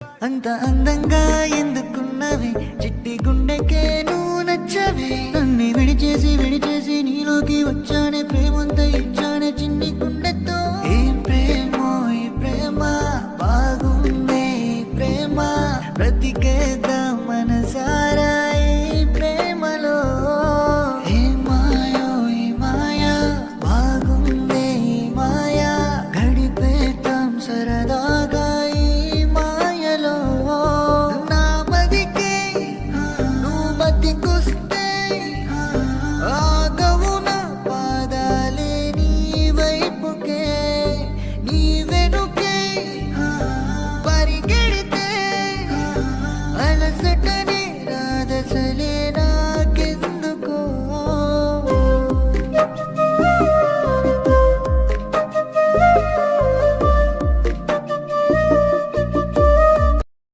అంత అందంగా ఎందుకున్నవి చిట్టి గుండెకే నువ్వు నచ్చవి నన్ను విడిచేసి నీలోకి వచ్చానే ప్రేమంతా ఇచ్చానే చిన్ని గుండెతో ఏం ప్రేమో ఈ ప్రేమ బాగుంది ప్రేమ బ్రతికే